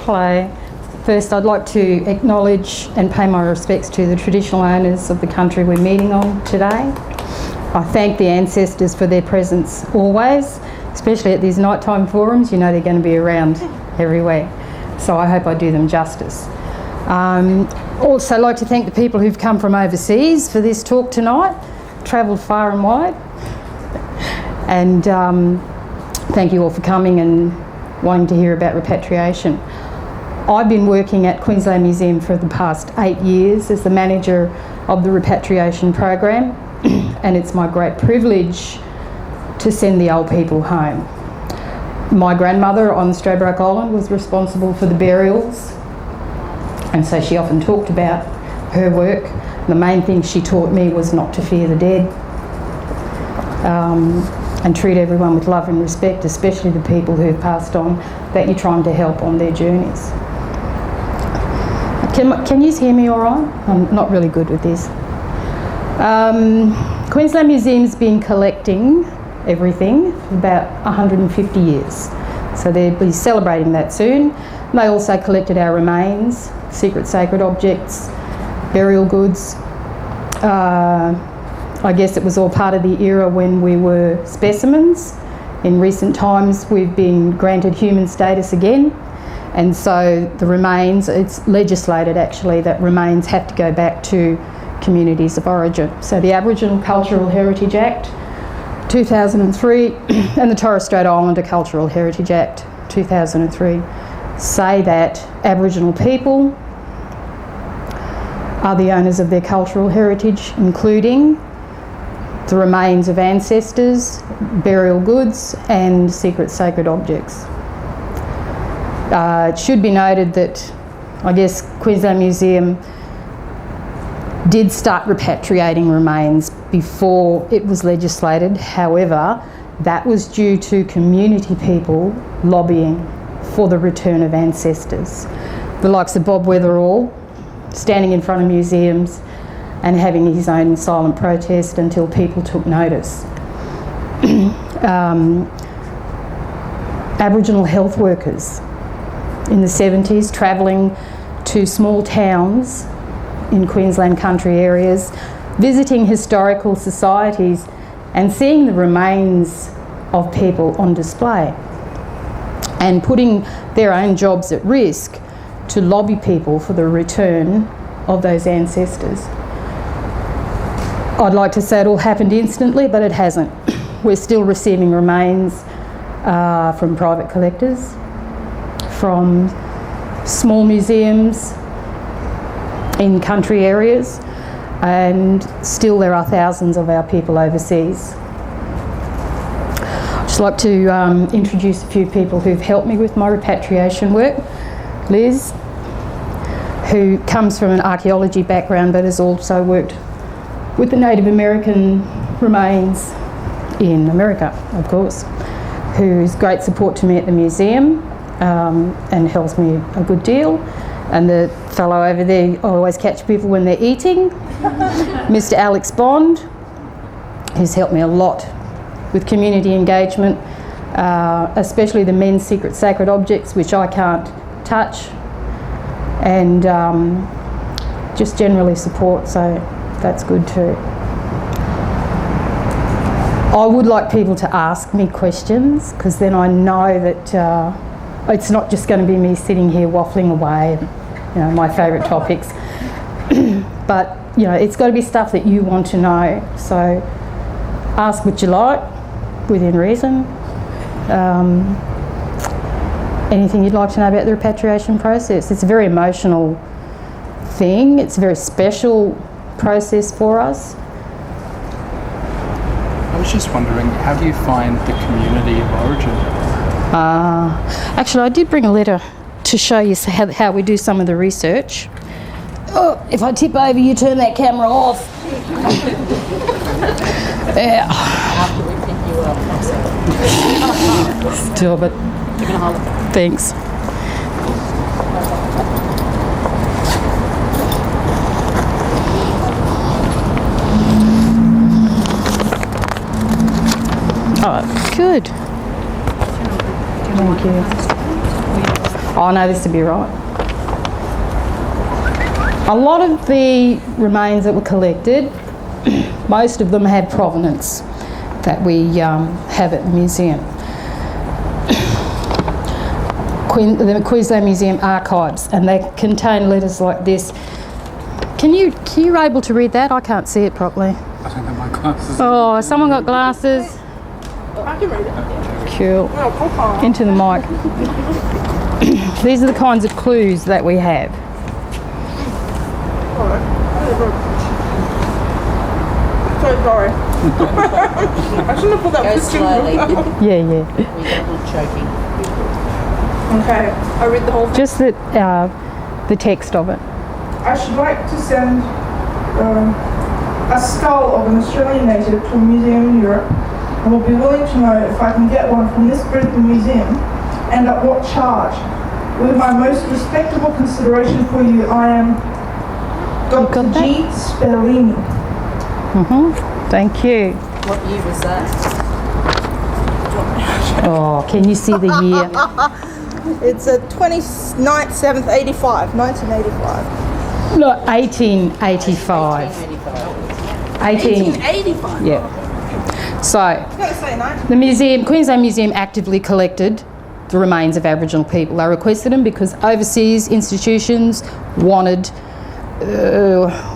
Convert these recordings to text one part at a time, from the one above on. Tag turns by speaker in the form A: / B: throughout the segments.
A: play. First, I'd like to acknowledge and pay my respects to the traditional owners of the country we're meeting on today. I thank the ancestors for their presence always, especially at these nighttime forums. You know they're going to be around everywhere, so I hope I do them justice. Also like to thank the people who've come from overseas for this talk tonight, travelled far and wide, and thank you all for coming and wanting to hear about repatriation. I've been working at Queensland Museum for the past 8 years as the manager of the Repatriation Program, and it's my great privilege to send the old people home. My grandmother on Stradbroke Island was responsible for the burials, and so she often talked about her work. The main thing she taught me was not to fear the dead, and treat everyone with love and respect, especially the people who have passed on, that you're trying to help on their journeys. Can you hear me all right? I'm not really good with this. Queensland Museum's been collecting everything for about 150 years, so they'll be celebrating that soon. They also collected our remains, secret sacred objects, burial goods. I guess it was all part of the era when we were specimens. In recent times we've been granted human status again, and so the remains, it's legislated actually that remains have to go back to communities of origin. So the Aboriginal Cultural Heritage Act 2003 and the Torres Strait Islander Cultural Heritage Act 2003 say that Aboriginal people are the owners of their cultural heritage, including the remains of ancestors, burial goods and secret sacred objects. It should be noted that I guess Queensland Museum did start repatriating remains before it was legislated. However, that was due to community people lobbying for the return of ancestors. The likes of Bob Weatherall standing in front of museums and having his own silent protest until people took notice. Aboriginal health workers in the 70s travelling to small towns in Queensland country areas, visiting historical societies and seeing the remains of people on display and putting their own jobs at risk to lobby people for the return of those ancestors. I'd like to say it all happened instantly, but it hasn't. We're still receiving remains from private collectors, from small museums in country areas, and still there are thousands of our people overseas. I'd just like to introduce a few people who've helped me with my repatriation work. Liz, who comes from an archaeology background but has also worked with the Native American remains in America, of course, who's great support to me at the museum and helps me a good deal. And the fellow over there, I always catch people when they're eating, Mr. Alex Bond, who's helped me a lot with community engagement, especially the men's secret sacred objects, which I can't touch, and just generally support, so that's good too. I would like people to ask me questions, because then I know that it's not just going to be me sitting here waffling away and, you know, my favourite topics. But, you know, it's got to be stuff that you want to know. So ask what you like, within reason. Anything you'd like to know about the repatriation process. It's a very emotional thing. It's a very special process for us.
B: I was just wondering, how do you find the community of origin?
A: Actually, I did bring a letter to show you how we do some of the research. Oh, if I tip over, you turn that camera off. Yeah.
C: After we pick you up.
A: Still, but
C: You're gonna hold it.
A: thanks. Oh, good. Thank you. Oh no, this would be right. A lot of the remains that were collected, most of them have provenance that we have at the museum. The Queensland Museum archives, and they contain letters like this. Can you able to read that? I can't see it properly.
B: I don't have my glasses.
A: Oh, someone got glasses?
C: I can read it.
A: Cool. Into the mic. These are the kinds of clues that we have.
D: So sorry. I shouldn't have put that
C: Go
D: picture.
C: slowly.
A: Yeah.
C: We're double choking.
D: Okay, I read the whole thing.
A: Just the text of it.
D: I should like to send a skull of an Australian native to a museum in Europe, and will be willing to know if I can get one from this Brisbane museum and at what charge. With my most respectable consideration for you, I am Dr.
A: got
D: G. Sperlini.
A: Thank you.
C: What year was that?
A: Oh, can you see the year?
D: It's a 29th, 7th, 85, 1985.
A: No, 1885.
D: 1885.
A: Yeah. So,
D: I was going to say 19.
A: the museum, Queensland Museum, actively collected the remains of Aboriginal people. They requested them because overseas institutions wanted,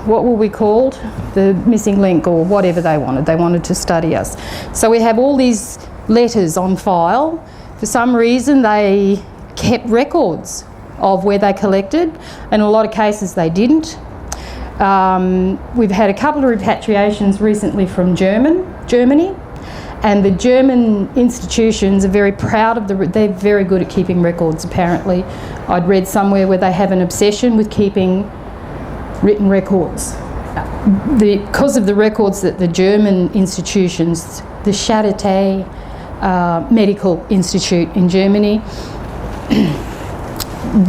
A: what were we called? The missing link, or whatever they wanted. They wanted to study us. So we have all these letters on file. For some reason, they kept records of where they collected. In a lot of cases, they didn't. We've had a couple of repatriations recently from Germany, and the German institutions are very proud of they're very good at keeping records, apparently. I'd read somewhere where they have an obsession with keeping written records. Because of the records that the German institutions, the Charité Medical Institute in Germany,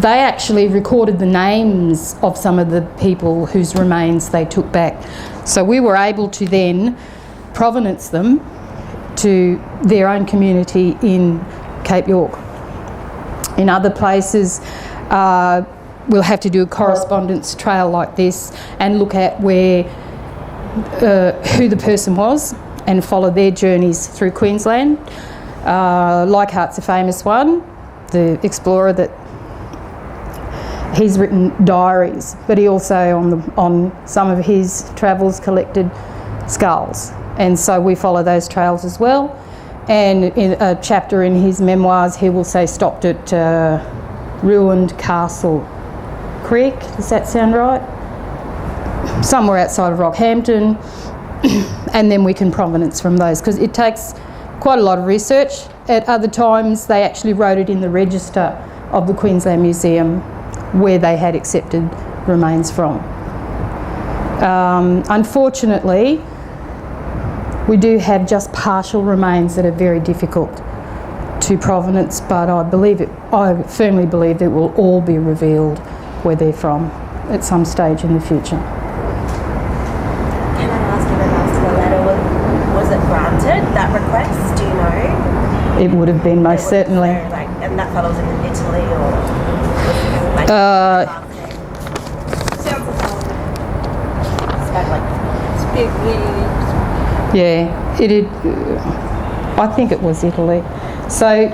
A: they actually recorded the names of some of the people whose remains they took back. So we were able to then provenance them to their own community in Cape York. In other places, we'll have to do a correspondence trail like this and look at who the person was and follow their journeys through Queensland. Leichhardt's a famous one, the explorer that he's written diaries, but he also on some of his travels collected skulls, and so we follow those trails as well. And in a chapter in his memoirs, he will say stopped at ruined Castle Creek. Does that sound right? Somewhere outside of Rockhampton, and then we can provenance from those because it takes quite a lot of research. At other times, they actually wrote it in the register of the Queensland Museum where they had accepted remains from. Unfortunately, we do have just partial remains that are very difficult to provenance, but I firmly believe it will all be revealed where they're from at some stage in the future.
E: Can I ask in regards to the letter, was it granted, that request? Do you know?
A: It would have been most certainly.
E: And that fellow's in Italy or?
A: Yeah, I think it was Italy. So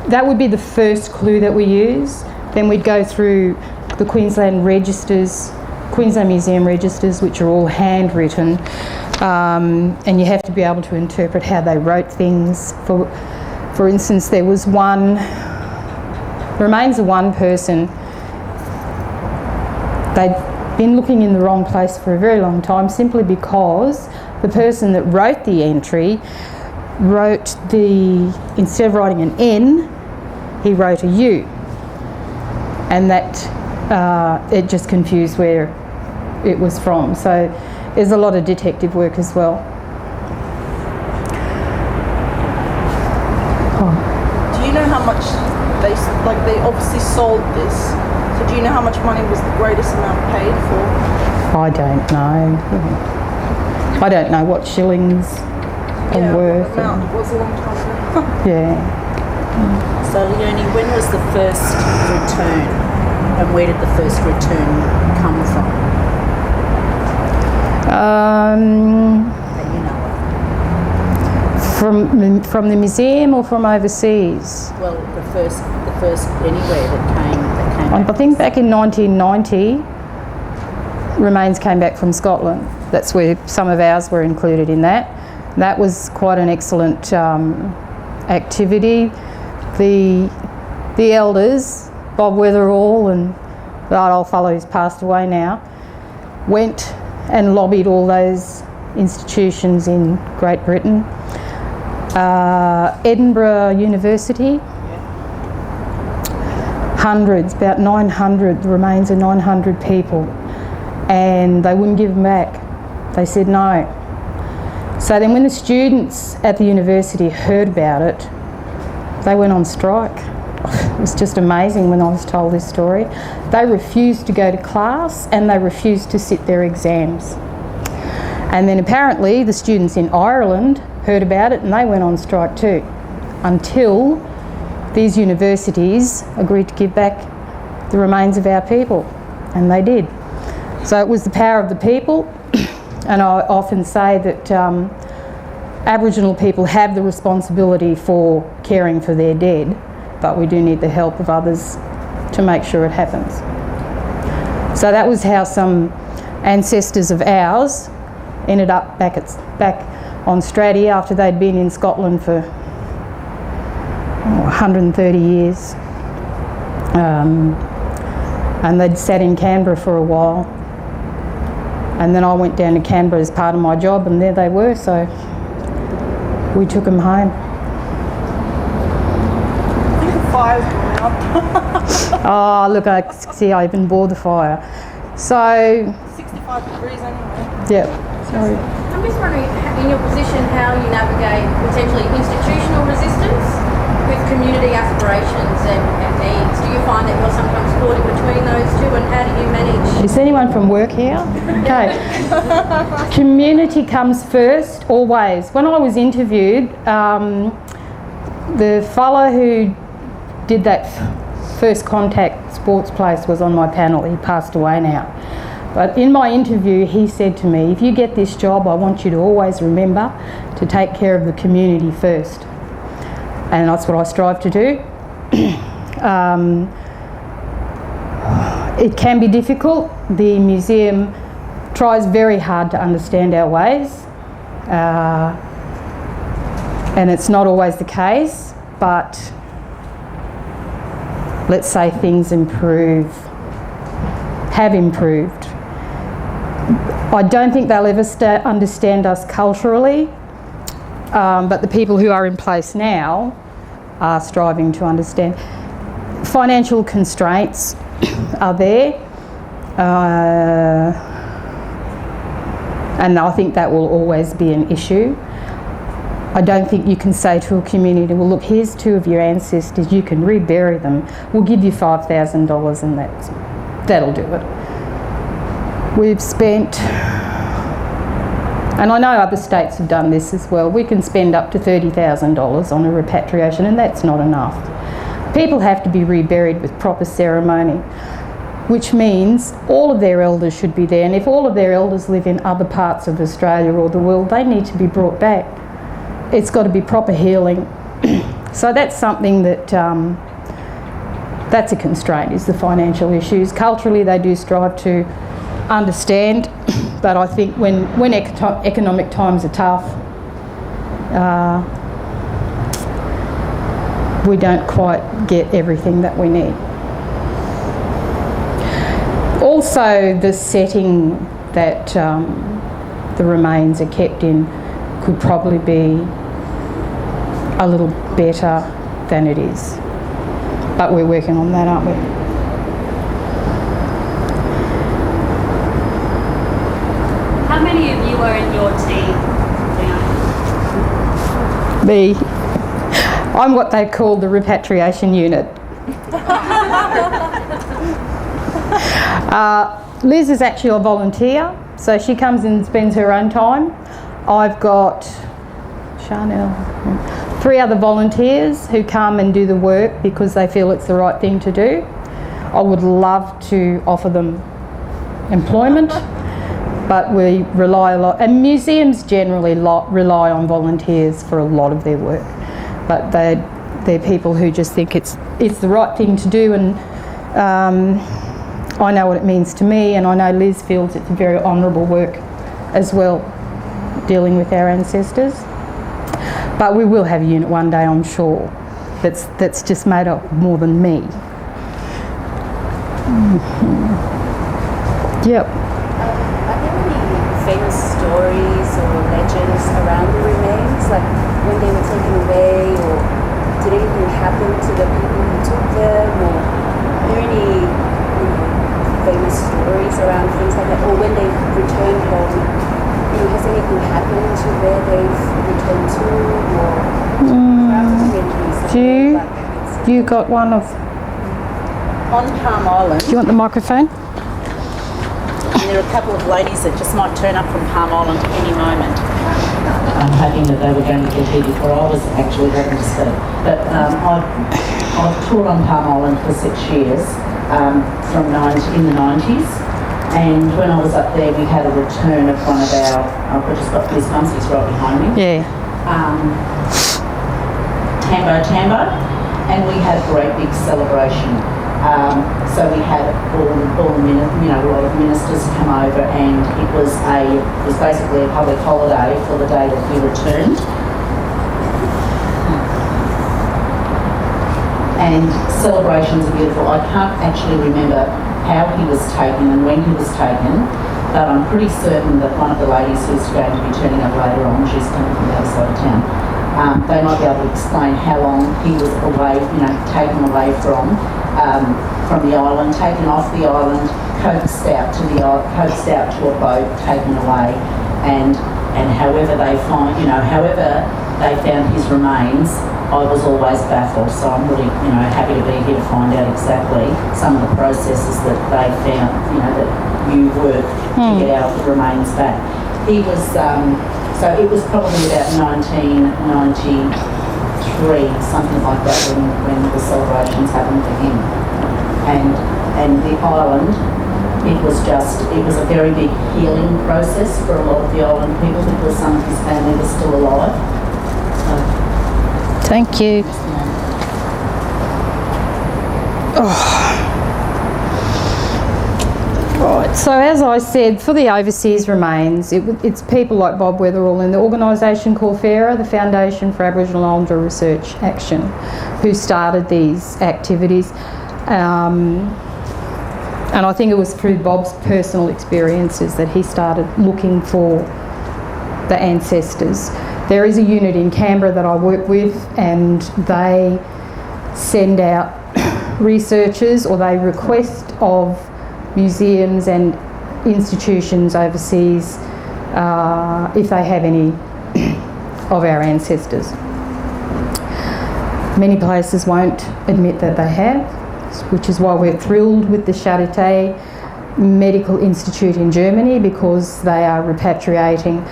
A: that would be the first clue that we use. Then we'd go through the Queensland registers, Queensland Museum registers, which are all handwritten, and you have to be able to interpret how they wrote things. For instance, there was the remains of one person. They'd been looking in the wrong place for a very long time, simply because the person that wrote the entry instead of writing an N, he wrote a U, and that it just confused where it was from. So there's a lot of detective work as well.
D: Do you know how much they obviously sold this? So do you know how much money was the greatest amount paid for?
A: I don't know. I don't know what shillings are worth.
D: What amount? It was a long time ago.
A: Yeah.
C: So, Leonie, when was the first return, and where did the first return come from? That you know
A: From the museum or from overseas?
C: of. Well, the first anywhere that came
A: I
C: back.
A: think back in 1990, remains came back from Scotland. That's where some of ours were included in that. That was quite an excellent activity. The elders, Bob Weatherall and that old fellow who's passed away now, went and lobbied all those institutions in Great Britain. Edinburgh University, hundreds, about 900, the remains of 900 people, and they wouldn't give them back. They said no. So then when the students at the university heard about it, they went on strike. It was just amazing when I was told this story. They refused to go to class and they refused to sit their exams. And then apparently the students in Ireland heard about it and they went on strike too, until these universities agreed to give back the remains of our people, and they did. So it was the power of the people, and I often say that Aboriginal people have the responsibility for caring for their dead, but we do need the help of others to make sure it happens. So that was how some ancestors of ours ended up back on Straddie after they'd been in Scotland for 130 years. And they'd sat in Canberra for a while. And then I went down to Canberra as part of my job, and there they were, so we took them home.
D: I think the fire's going out.
A: Oh, look, I see I even bore the fire. So,
D: 65 degrees anyway.
A: yeah, sorry.
F: I'm just wondering, in your position, how you navigate potentially institutional resistance with community aspirations and needs. Do you find that you're sometimes caught in between those two, and how do you manage?
A: Is anyone from work here? Okay. Community comes first, always. When I was interviewed, the fellow who did that first contact sports place was on my panel. He passed away now. But in my interview, he said to me, if you get this job, I want you to always remember to take care of the community first. And that's what I strive to do. It can be difficult. The museum tries very hard to understand our ways. And it's not always the case, but let's say things have improved. I don't think they'll ever understand us culturally, but the people who are in place now are striving to understand. Financial constraints are there, and I think that will always be an issue. I don't think you can say to a community, well, look, here's two of your ancestors, you can rebury them, we'll give you $5,000 and that'll do it. We've spent, and I know other states have done this as well, we can spend up to $30,000 on a repatriation, and that's not enough. People have to be reburied with proper ceremony, which means all of their elders should be there, and if all of their elders live in other parts of Australia or the world, they need to be brought back. It's got to be proper healing. So that's something that, that's a constraint, is the financial issues. Culturally, they do strive to understand, but I think when economic times are tough, we don't quite get everything that we need. Also, the setting that the remains are kept in could probably be a little better than it is. But we're working on that, aren't we?
F: How many of you are in your team, Leonie?
A: Me. I'm what they call the repatriation unit. Liz is actually a volunteer, so she comes and spends her own time. I've got Chanel, 3 other volunteers who come and do the work because they feel it's the right thing to do. I would love to offer them employment, but we rely a lot, and museums generally rely on volunteers for a lot of their work, but they're people who just think it's the right thing to do, and I know what it means to me, and I know Liz feels it's a very honourable work as well, dealing with our ancestors. But we will have a unit one day, I'm sure, that's just made up more than me. Yep.
G: Are there any famous stories or legends around the remains, like when they were taken away, or did anything happen to the people who took them, or are there any famous stories around things like that, or when they returned home, has anything happened to where they've returned to, or
A: You got one of...
C: On Palm Island,
A: Do you want the microphone?
C: and there are a couple of ladies that just might turn up from Palm Island at any moment.
H: I'm hoping that they were going to get here before I was actually having to speak. But I've taught on Palm Island for 6 years, in the 90s. And when I was up there, we had a return of one of our, I've just got goosebumps, he's right behind me.
A: Yeah.
H: Tambo, and we had a great big celebration. So we had all a lot of ministers come over, and it was basically a public holiday for the day that we returned. And celebrations are beautiful. I can't actually remember how he was taken and when he was taken, but I'm pretty certain that one of the ladies who's going to be turning up later on, she's coming from the other side of town, they might be able to explain how long he was away, taken away from the island, taken off the island, coaxed out to a boat, taken away, and however they found his remains, I was always baffled. So I'm really, happy to be here to find out exactly some of the processes that they found, that you worked to get our remains back. He was, so it was probably about 1993, something like that, when the celebrations happened for him. And the island, it was a very big healing process for a lot of the island people because some of his family was still alive.
A: Thank you. Right, so as I said, for the overseas remains, it's people like Bob Weatherall and the organisation called FARA, the Foundation for Aboriginal Islander Research Action, who started these activities. And I think it was through Bob's personal experiences that he started looking for the ancestors. There is a unit in Canberra that I work with, and they send out researchers, or they request of museums and institutions overseas if they have any of our ancestors. Many places won't admit that they have, which is why we're thrilled with the Charité Medical Institute in Germany, because they are repatriating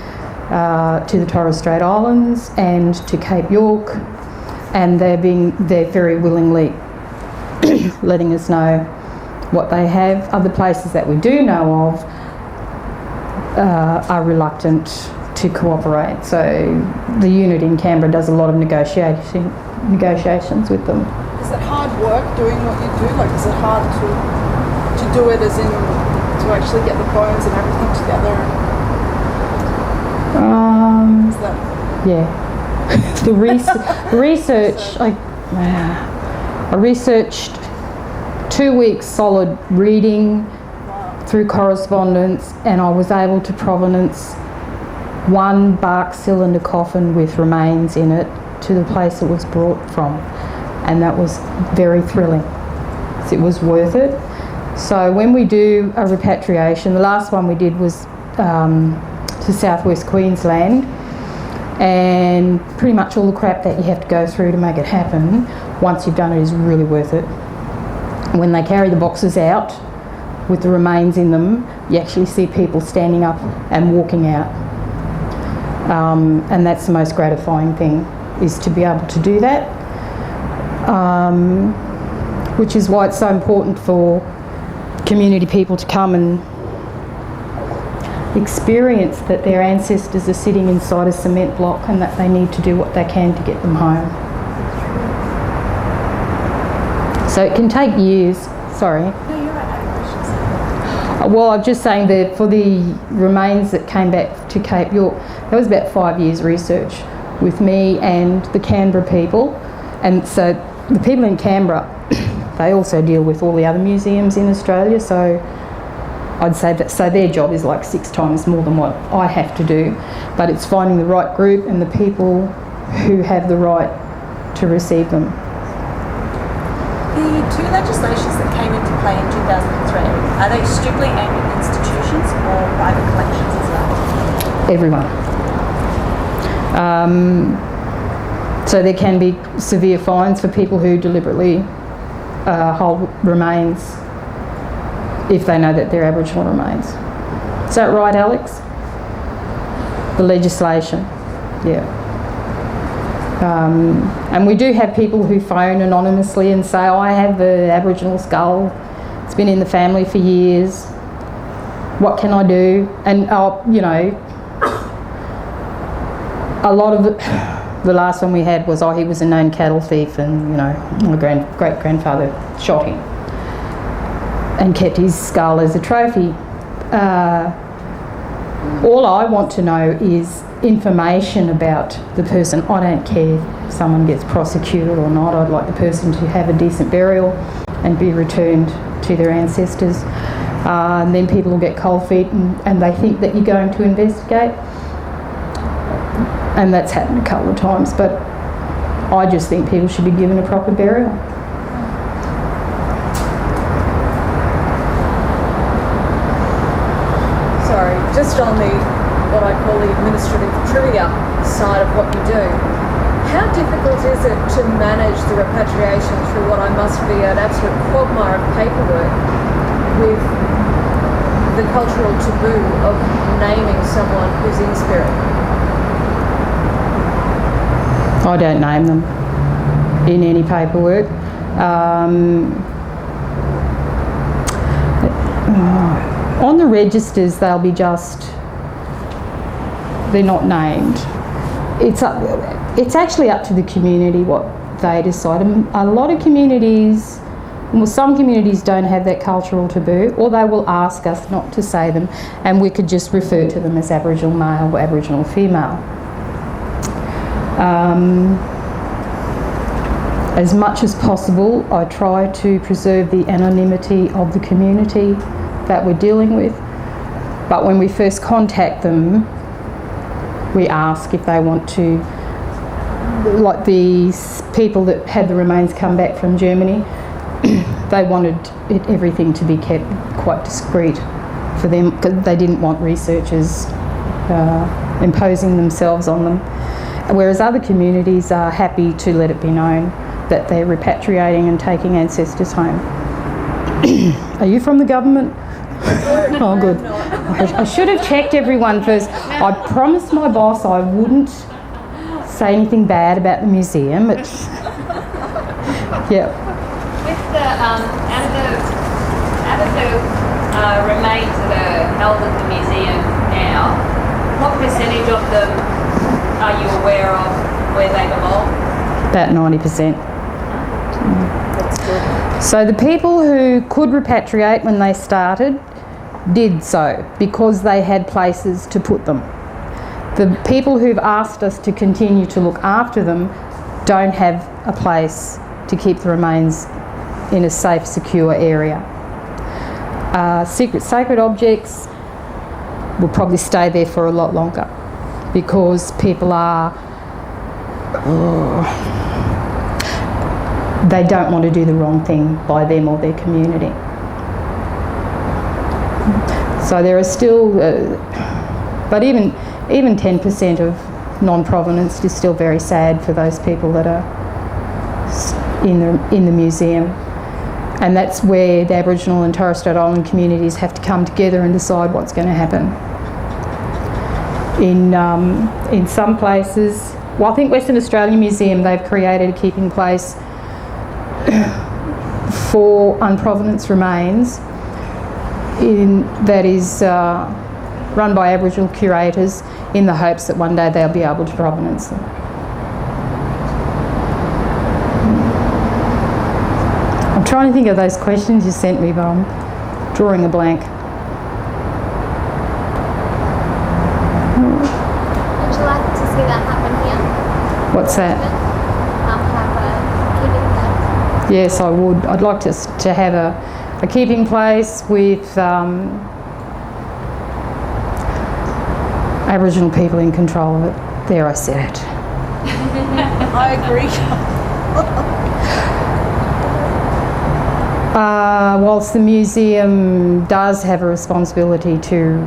A: to the Torres Strait Islands and to Cape York, and they're very willingly letting us know what they have. Other places that we do know of are reluctant to cooperate. So the unit in Canberra does a lot of negotiations with them.
I: Is it hard work doing what you do? Like, is it hard to do it, as in to actually get the bones and everything together? Is that...
A: Yeah. The research, I researched 2 weeks solid reading through correspondence, and I was able to provenance one bark cylinder coffin with remains in it to the place it was brought from, and that was very thrilling. It was worth it. So when we do a repatriation, the last one we did was to southwest Queensland, and pretty much all the crap that you have to go through to make it happen, once you've done it, is really worth it. When they carry the boxes out with the remains in them, you actually see people standing up and walking out, and that's the most gratifying thing. is to be able to do that, which is why it's so important for community people to come and experience that their ancestors are sitting inside a cement block and that they need to do what they can to get them home. So it can take years. Sorry.
G: No, you're right. I have questions.
A: Well, I'm just saying that for the remains that came back to Cape York, that was about 5 years research with me and the Canberra people. And so the people in Canberra, they also deal with all the other museums in Australia, so I'd say that, so their job is like 6 times more than what I have to do, but it's finding the right group and the people who have the right to receive them.
G: The two legislations that came into play in 2003, are they strictly aimed at institutions or private collections as well?
A: Everyone. So there can be severe fines for people who deliberately hold remains if they know that they're Aboriginal remains. Is that right, Alex? The legislation, yeah. And we do have people who phone anonymously and say, oh, I have an Aboriginal skull, it's been in the family for years, what can I do? And, you know, a lot of the last one we had was, oh, he was a known cattle thief and, you know, my great-grandfather shot him and kept his skull as a trophy. All I want to know is information about the person. I don't care if someone gets prosecuted or not. I'd like the person to have a decent burial and be returned to their ancestors. And then people will get cold feet and they think that you're going to investigate. And that's happened a couple of times, but I just think people should be given a proper burial.
J: Sorry, just on the what I call the administrative trivia side of what you do, how difficult is it to manage the repatriation through what I must be an absolute quagmire of paperwork with the cultural taboo of naming someone who's in spirit?
A: I don't name them in any paperwork. On the registers, they'll be they're not named. It's actually up to the community what they decide. A lot of communities, well, some communities don't have that cultural taboo, or they will ask us not to say them, and we could just refer to them as Aboriginal male or Aboriginal female. As much as possible, I try to preserve the anonymity of the community that we're dealing with. But when we first contact them, we ask if they want to, like these people that had the remains come back from Germany, they wanted everything to be kept quite discreet for them because they didn't want researchers imposing themselves on them. Whereas other communities are happy to let it be known that they're repatriating and taking ancestors home. Are you from the government? Oh, good. I should have checked everyone first. I promised my boss I wouldn't say anything bad about the museum. Yeah.
K: With the out of the remains that are held at the museum now, what percentage of them are you aware of where they belong?
A: About 90%.
J: That's good.
A: So the people who could repatriate when they started did so because they had places to put them. The people who've asked us to continue to look after them don't have a place to keep the remains in a safe, secure area. Sacred objects will probably stay there for a lot longer because people are, they don't want to do the wrong thing by them or their community. So there are still, but even 10% of non-provenance is still very sad for those people that are in the museum. And that's where the Aboriginal and Torres Strait Island communities have to come together and decide what's going to happen. In some places, well, I think Western Australian Museum, they've created a keeping place for unprovenance remains that is run by Aboriginal curators in the hopes that one day they'll be able to provenance them. I'm trying to think of those questions you sent me, but I'm drawing a blank.
L: Would you like to see that happen here?
A: What's that?
L: Have a keeping place?
A: Yes, I would. I'd like to have a keeping place with Aboriginal people in control of it. There, I said it.
I: I agree.
A: Whilst the museum does have a responsibility to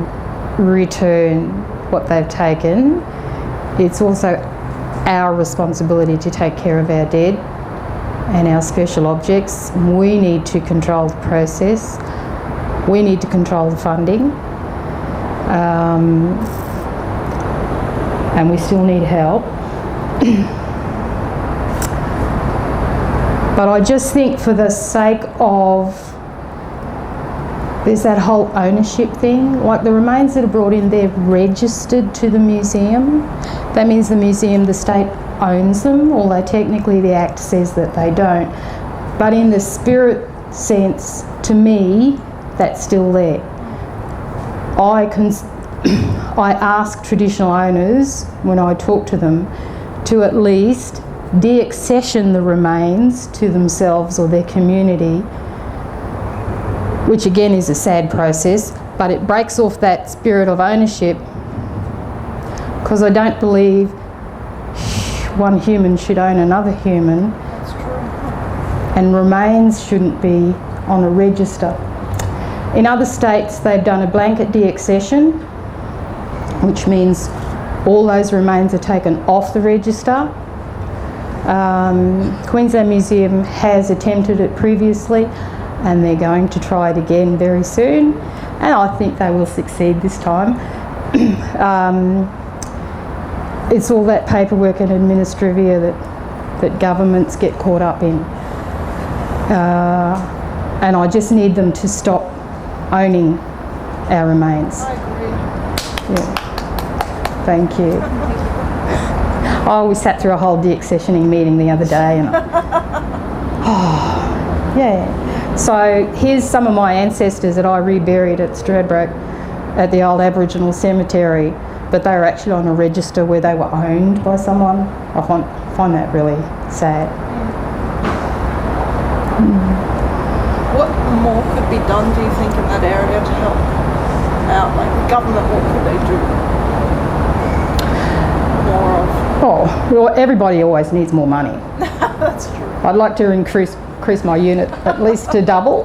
A: return what they've taken, it's also our responsibility to take care of our dead and our special objects. We need to control the process. We need to control the funding. And we still need help. But I just think for the sake of, there's that whole ownership thing, like the remains that are brought in, they're registered to the museum. That means the museum, the state owns them, although technically the Act says that they don't. But in the spirit sense, to me, that's still there. I ask traditional owners, when I talk to them, to at least deaccession the remains to themselves or their community, which again is a sad process, but it breaks off that spirit of ownership, because I don't believe one human should own another human.
I: That's true.
A: And remains shouldn't be on a register. In other states, they've done a blanket deaccession, which means all those remains are taken off the register. Queensland Museum has attempted it previously, and they're going to try it again very soon, and I think they will succeed this time. It's all that paperwork and administrivia that governments get caught up in, and I just need them to stop owning our remains.
I: I agree.
A: Yeah. Thank you. Oh, we sat through a whole deaccessioning meeting the other day, and yeah. So here's some of my ancestors that I reburied at Stradbroke at the old Aboriginal cemetery, but they were actually on a register where they were owned by someone. I find that really sad.
I: What more could be done, do you think, in that area to help out? Like the government, what could they do? More of?
A: Oh, well, everybody always needs more money.
I: That's true.
A: I'd like to increase my unit at least to double.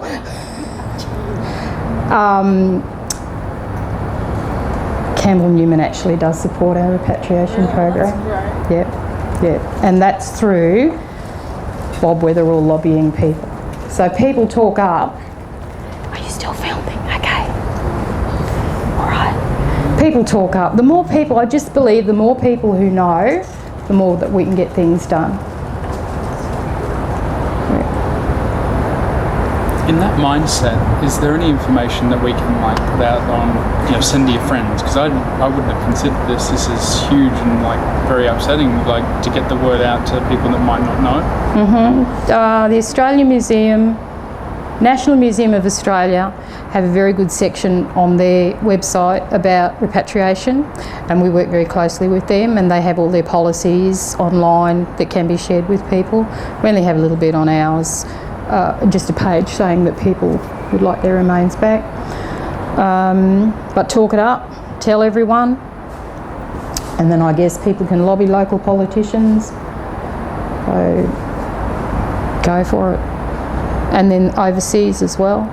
A: Campbell Newman actually does support our repatriation program.
I: That's great.
A: Yeah, and that's through Bob Weatherall lobbying people. So people talk up. Are you still filming? Okay. All right. People talk up. The more people, I just believe the more people who know, the more that we can get things done.
B: In that mindset, is there any information that we can put out on, send to your friends? Because I wouldn't have considered this. This is huge and very upsetting. To get the word out to people that might not know.
A: The Australian Museum, National Museum of Australia, have a very good section on their website about repatriation, and we work very closely with them, and they have all their policies online that can be shared with people. We only have a little bit on ours. Just a page saying that people would like their remains back. But talk it up, tell everyone, and then I guess people can lobby local politicians. So go for it. And then overseas as well.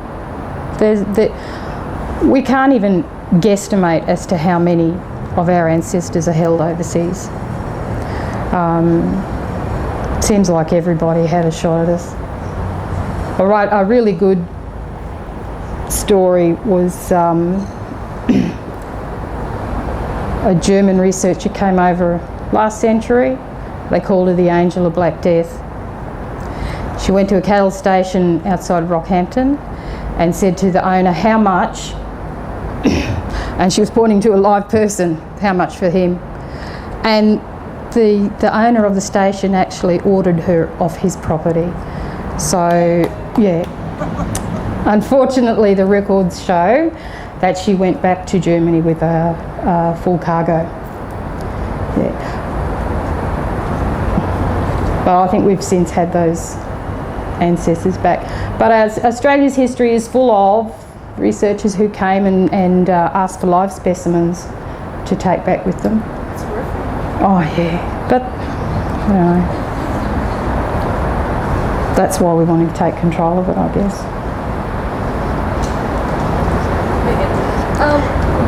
A: We can't even guesstimate as to how many of our ancestors are held overseas. Seems like everybody had a shot at us. All right, a really good story was a German researcher came over last century. They called her the Angel of Black Death. She went to a cattle station outside of Rockhampton and said to the owner, how much? And she was pointing to a live person, how much for him? And the owner of the station actually ordered her off his property. So, yeah. Unfortunately, the records show that she went back to Germany with a full cargo. Yeah. But I think we've since had those ancestors back. But as Australia's history is full of researchers who came and asked for live specimens to take back with them.
J: That's terrific.
A: Oh yeah, but you know, that's why we wanted to take control of it, I guess.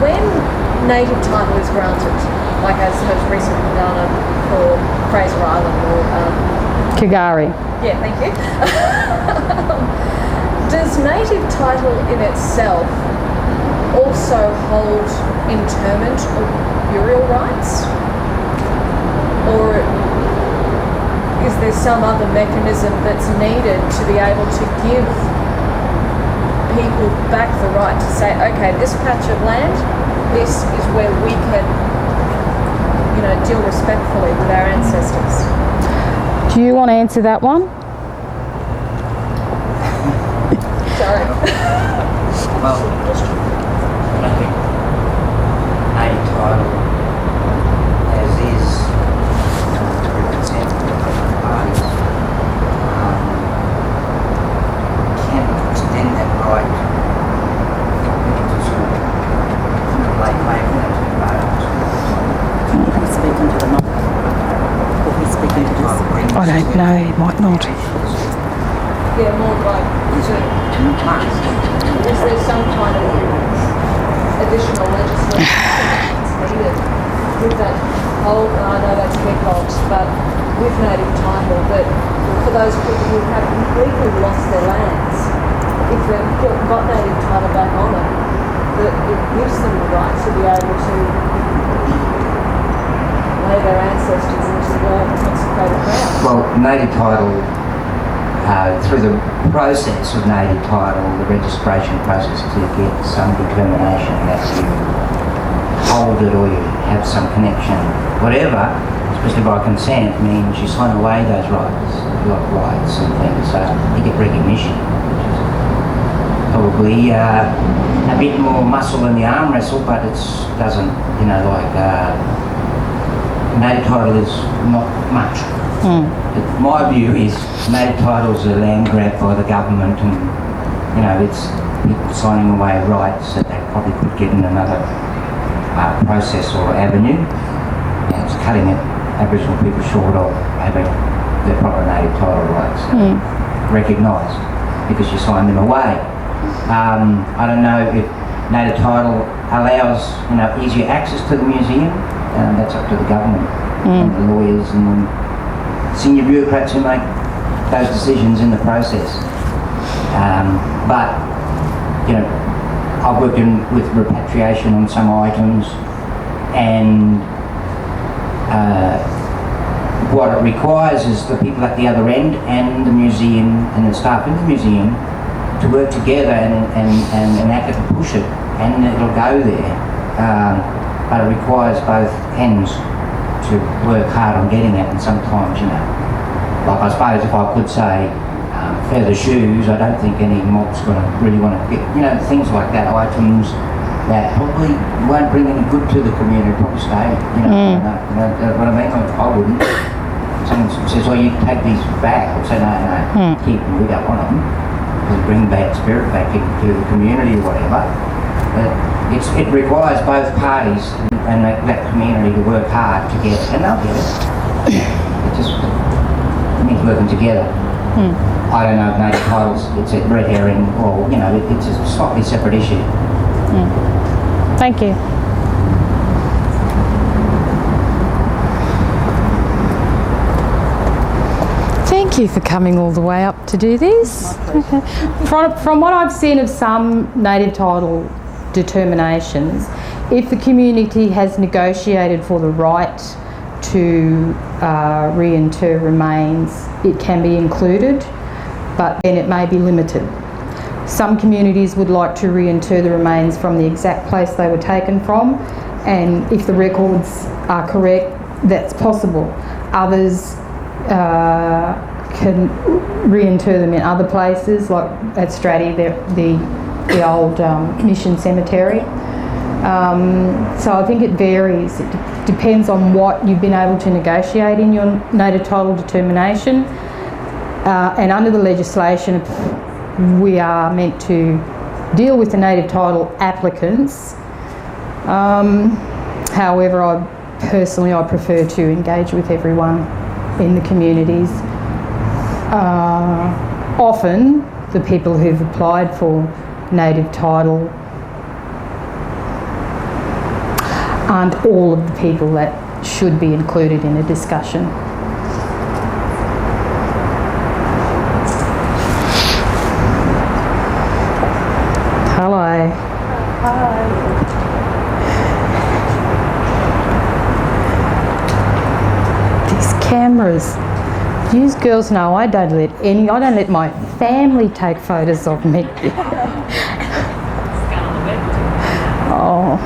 J: When native title is granted, like as has recently been done for Fraser Island or
A: Kagari.
J: yeah, thank you. Does native title in itself also hold interment or burial rights? Or is there some other mechanism that's needed to be able to give people back the right to say, okay, this patch of land, this is where we can, you know, deal respectfully with our ancestors?
A: Do you want to answer that one?
J: Sorry.
M: Well, I think native title, as is, to represent the parties, can extend that right into sort of late
H: He's speaking to the mic. Or he's speaking to this.
A: I don't know, he might not.
J: Yeah, more like, is there some kind of additional legislation that's needed with that whole, and I know that's big box, but with native title, that for those people who have completely lost their lands, if they've got native title back on it, that it gives them the right to be able to lay their ancestors into more consecrated ground.
M: Well, native title, through the process of native title, the registration process to get some determination that you hold it or you have some connection, whatever, especially by consent, means you sign away those rights and things, so you get recognition, which is probably a bit more muscle in the arm wrestle, but it doesn't, you know, like native title is not much. My view is native titles are land grab by the government, and you know, it's people signing away rights that they probably could get in another process or avenue, and it's cutting Aboriginal people short of having their proper native title rights recognised because you sign them away. I don't know if native title allows, you know, easier access to the museum. That's up to the government and the lawyers and the senior bureaucrats who make those decisions in the process. But, you know, I've worked with repatriation on some items, and what it requires is the people at the other end and the museum and the staff in the museum to work together and enact it and push it, and it'll go there. But it requires both ends to work hard on getting it, and sometimes, you know, like I suppose if I could say feather shoes, I don't think any mob's going to really want to get, you know, things like that, items that probably won't bring any good to the community, probably stay, you know, you know what I mean? I wouldn't. Someone says, oh, you take these back, I'll say, no, keep them, we don't want them, because bring bad spirit back into the community or whatever. But it requires both parties and that community to work hard to get it, and they'll get it. It just means working together. I don't know if native titles, it's a red herring, or, you know, it's a slightly separate issue.
A: Thank you. Thank you for coming all the way up to do this. From what I've seen of some native title determinations, if the community has negotiated for the right to reinter remains, it can be included, but then it may be limited. Some communities would like to reinter the remains from the exact place they were taken from, and if the records are correct, that's possible. Others can reinter them in other places, like at Stratty, the old mission cemetery. So I think it varies. It depends on what you've been able to negotiate in your native title determination. And under the legislation, we are meant to deal with the native title applicants. However, I prefer to engage with everyone in the communities. Often, the people who've applied for native title aren't all of the people that should be included in a discussion. Hello.
C: Hi.
A: These cameras. You girls know I don't let my family take photos of me. Oh.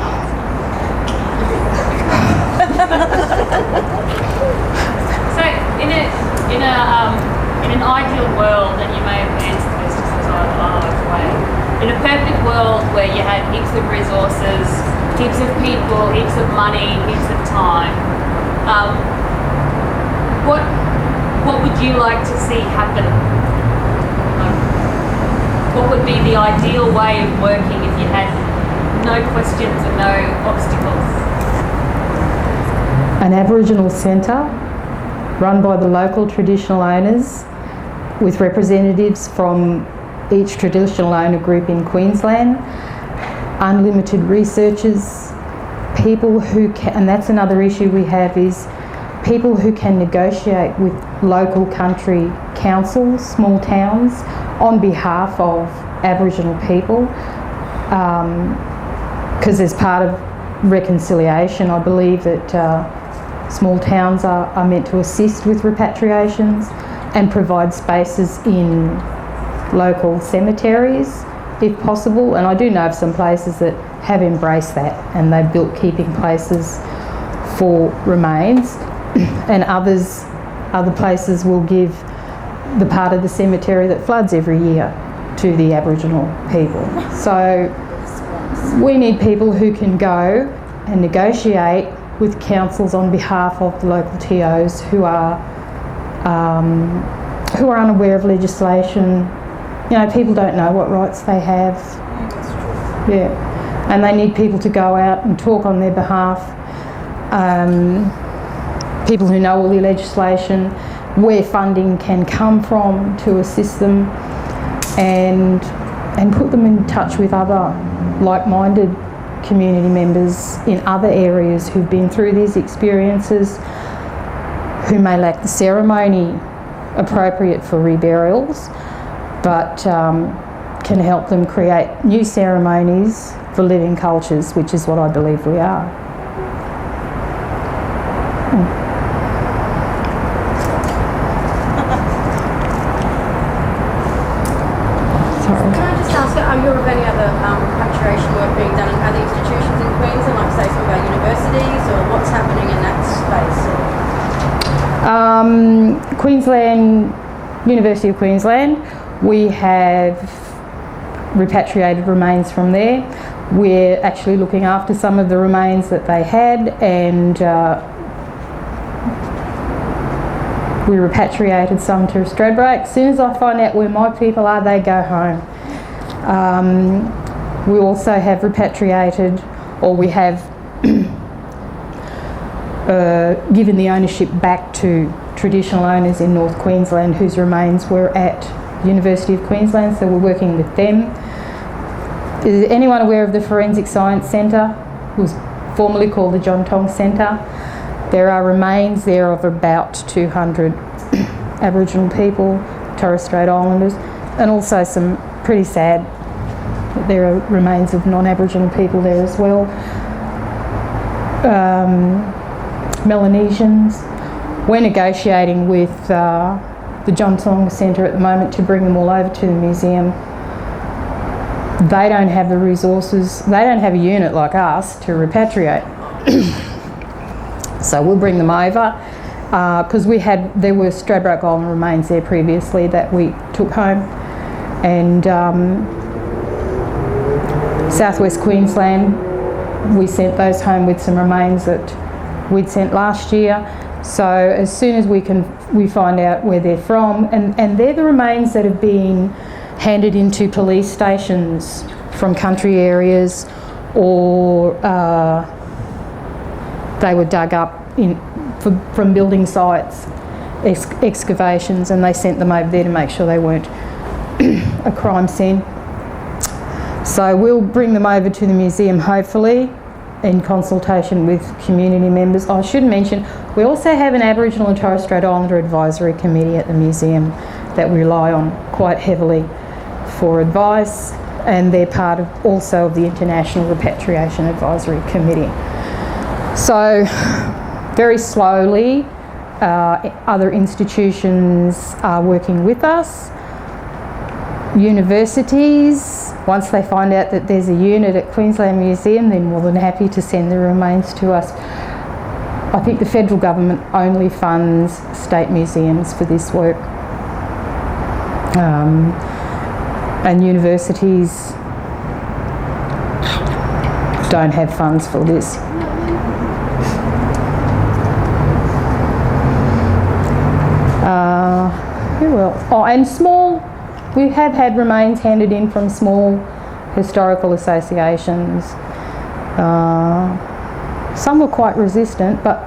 K: So in an ideal world, and you may have answered this just as I way, in a perfect world where you had heaps of resources, heaps of people, heaps of money, heaps of time, what would you like to see happen? What would be the ideal way of working if you had no questions and no obstacles?
A: An Aboriginal centre run by the local traditional owners with representatives from each traditional owner group in Queensland, unlimited researchers, people who can, and that's another issue we have, is people who can negotiate with local country councils, small towns, on behalf of Aboriginal people, because as part of reconciliation, I believe that small towns are meant to assist with repatriations and provide spaces in local cemeteries if possible, and I do know of some places that have embraced that and they've built keeping places for remains, and other places will give the part of the cemetery that floods every year to the Aboriginal people. So we need people who can go and negotiate with councils on behalf of the local TOs who are unaware of legislation. You know, people don't know what rights they have. Yeah, and they need people to go out and talk on their behalf. People who know all the legislation, where funding can come from to assist them, and put them in touch with other like-minded community members in other areas who've been through these experiences, who may lack the ceremony appropriate for reburials, but can help them create new ceremonies for living cultures, which is what I believe we are. Sorry.
F: Can I just ask, are you aware of any other repatriation work being done in other institutions in Queensland, like say some of our universities, or what's happening in that space?
A: Queensland, University of Queensland, we have repatriated remains from there. We're actually looking after some of the remains that they had, and we repatriated some to Stradbroke. As soon as I find out where my people are, they go home. We also have repatriated, or we have given the ownership back to traditional owners in North Queensland whose remains were at University of Queensland, so we're working with them. Is anyone aware of the Forensic Science Centre? It was formerly called the John Tong Centre. There are remains there of about 200 Aboriginal people, Torres Strait Islanders, and also some pretty sad that there are remains of non-Aboriginal people there as well. Melanesians. We're negotiating with the John Tonga Centre at the moment to bring them all over to the museum. They don't have the resources, they don't have a unit like us to repatriate. So we'll bring them over because there were Stradbroke Island remains there previously that we took home, and Southwest Queensland, we sent those home with some remains that we'd sent last year. So as soon as we find out where they're from, and they're the remains that have been handed into police stations from country areas, or they were dug up from building sites, excavations, and they sent them over there to make sure they weren't a crime scene. So we'll bring them over to the museum, hopefully, in consultation with community members. I should mention, we also have an Aboriginal and Torres Strait Islander Advisory Committee at the museum that we rely on quite heavily for advice, and they're part of also of the International Repatriation Advisory Committee. So very slowly, other institutions are working with us. Universities, once they find out that there's a unit at Queensland Museum, they're more than happy to send the remains to us. I think the federal government only funds state museums for this work. And universities don't have funds for this. Who else? Oh, and small, we have had remains handed in from small historical associations. Some were quite resistant, but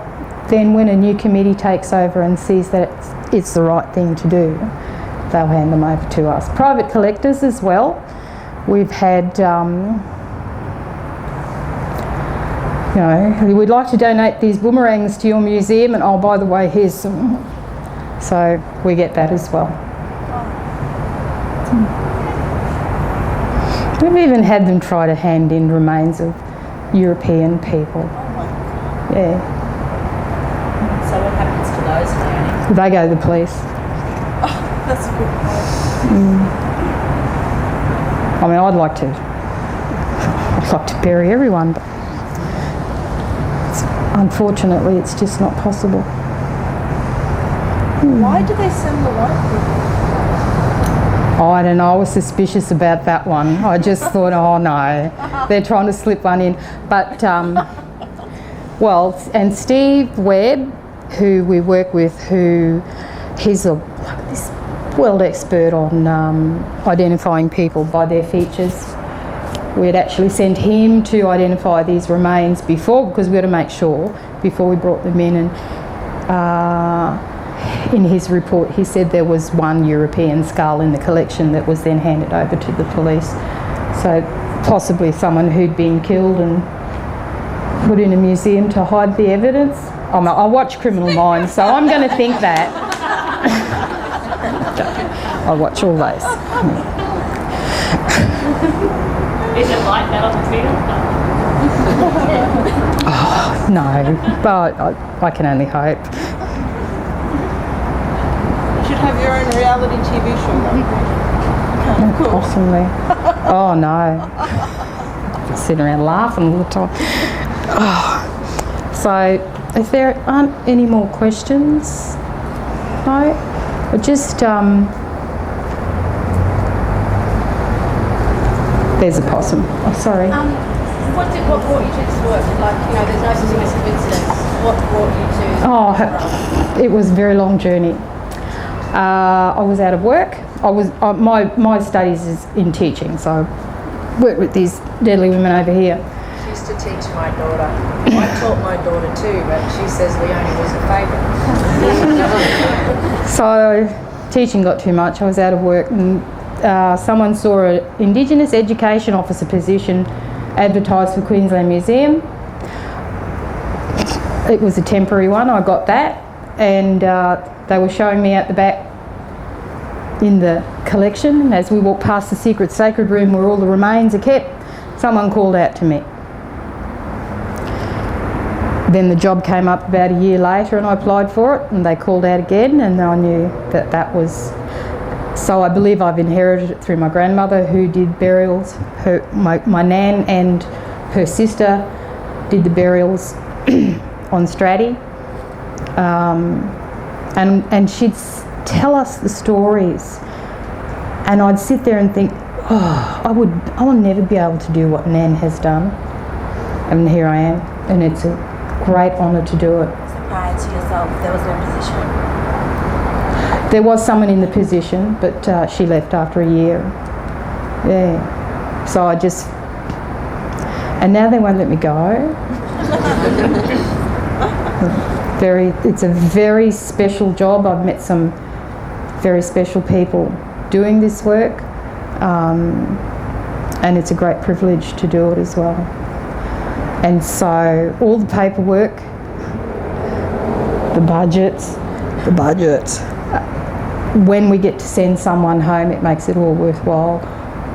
A: then when a new committee takes over and sees that it's the right thing to do, they'll hand them over to us. Private collectors as well. We've had, we'd like to donate these boomerangs to your museum, and oh, by the way, here's some. So we get that as well. We've even had them try to hand in remains of European people. Yeah.
C: So what happens to those, Leonie?
A: They go to the police.
I: That's a good point.
A: I mean, I'd like to bury everyone, but unfortunately it's just not possible.
I: Why do they send the white people?
A: Oh, I don't know, I was suspicious about that one. I just thought, oh no, they're trying to slip one in. But, and Steve Webb, who we work with, he's a world expert on identifying people by their features. We had actually sent him to identify these remains before, because we had to make sure before we brought them in. And in his report, he said there was one European skull in the collection that was then handed over to the police. So possibly someone who'd been killed and put in a museum to hide the evidence. I watch Criminal Minds, so I'm going to think that. I watch all those.
K: Is it like that on the field?
A: Oh, no, but I can only hope.
I: You should have your own reality TV show. Cool.
A: Possibly. Oh no. Just sitting around laughing all the time. Oh. So, if there aren't any more questions, no? Or just there's a possum. Oh, sorry.
F: What brought you to this work? There's no such coincidence. What brought you to?
A: Oh, it was a very long journey. I was out of work. My studies is in teaching, so I worked with these deadly women over here.
C: She used to teach my daughter. I taught my daughter too, but she says Leonie was a favourite.
A: So teaching got too much. I was out of work, and someone saw an Indigenous Education Officer position advertised for Queensland Museum. It was a temporary one. I got that, and they were showing me out the back in the collection. And as we walked past the secret sacred room where all the remains are kept, someone called out to me. Then the job came up about a year later and I applied for it, and they called out again, and I knew that that was... So I believe I've inherited it through my grandmother, who did burials. My nan and her sister did the burials on Stratty. And she'd tell us the stories, and I'd sit there and think, oh, I will never be able to do what Nan has done. And here I am, and it's a great honour to do it.
E: So prior to yourself, there was no position?
A: There was someone in the position, but she left after a year. Yeah. So I just... And now they won't let me go. It's a very special job. I've met some very special people doing this work, and it's a great privilege to do it as well. And so all the paperwork, the budgets, when we get to send someone home, it makes it all worthwhile.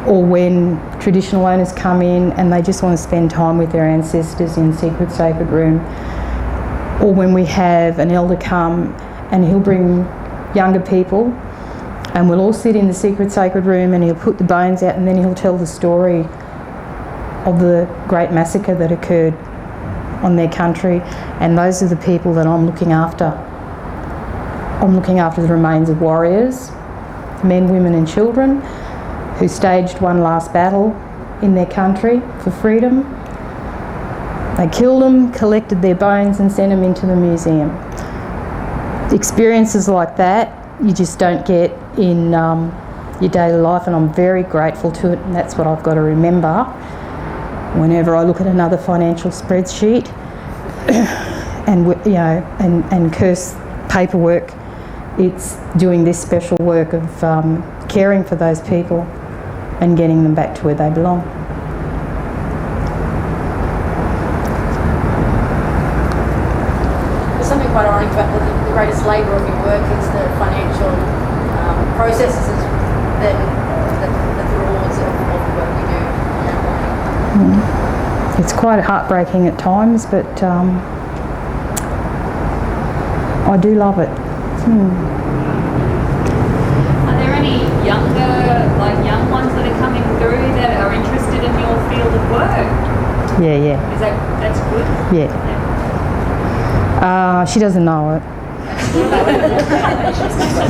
A: Or when traditional owners come in and they just want to spend time with their ancestors in secret sacred room. Or when we have an elder come and he'll bring younger people and we'll all sit in the secret sacred room and he'll put the bones out and then he'll tell the story of the great massacre that occurred on their country, and those are the people that I'm looking after. I'm looking after the remains of warriors, men, women and children, who staged one last battle in their country for freedom. They killed them, collected their bones and sent them into the museum. Experiences like that you just don't get in your daily life, and I'm very grateful to it, and that's what I've got to remember whenever I look at another financial spreadsheet and and curse paperwork. It's doing this special work of caring for those people and getting them back to where they belong.
F: There's something quite ironic about the greatest labour of your work is the financial processes than the rewards of the work you do.
A: It's quite heartbreaking at times, but I do love it.
K: Are there any young ones that are coming through that are interested in your field of work?
A: Yeah.
K: Is that's good?
A: Yeah. She doesn't know it.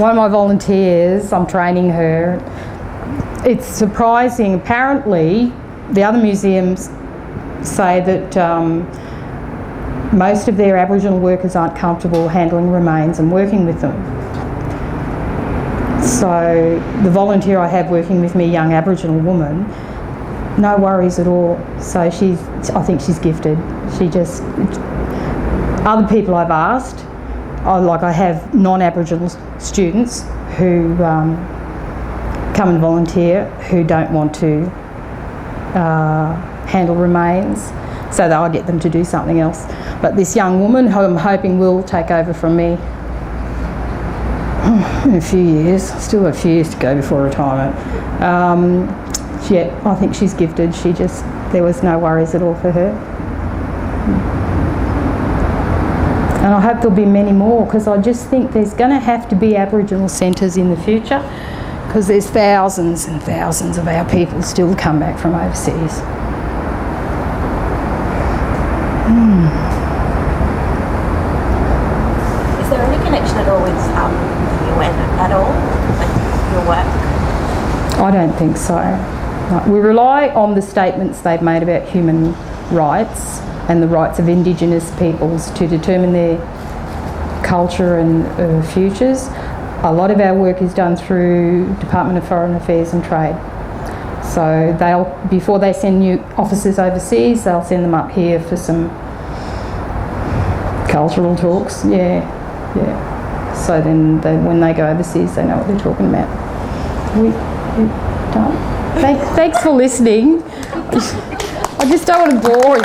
A: One of my volunteers, I'm training her. It's surprising. Apparently, the other museums say that most of their Aboriginal workers aren't comfortable handling remains and working with them. So the volunteer I have working with me, young Aboriginal woman, no worries at all. So I think she's gifted. Other people I've asked, I have non-Aboriginal students who come and volunteer who don't want to handle remains, so that I get them to do something else. But this young woman, who I'm hoping will take over from me in a few years, still a few years to go before retirement. I think she's gifted. There was no worries at all for her. And I hope there'll be many more, because I just think there's going to have to be Aboriginal centres in the future, because there's thousands and thousands of our people still come back from overseas.
E: Is there any connection at all with UN at all, like your work?
A: I don't think so. We rely on the statements they've made about human rights and the rights of Indigenous peoples to determine their culture and futures. A lot of our work is done through Department of Foreign Affairs and Trade. So before they send new officers overseas, they'll send them up here for some cultural talks. Yeah. So then when they go overseas, they know what they're talking about. We don't. Thanks for listening. I just don't want to bore you.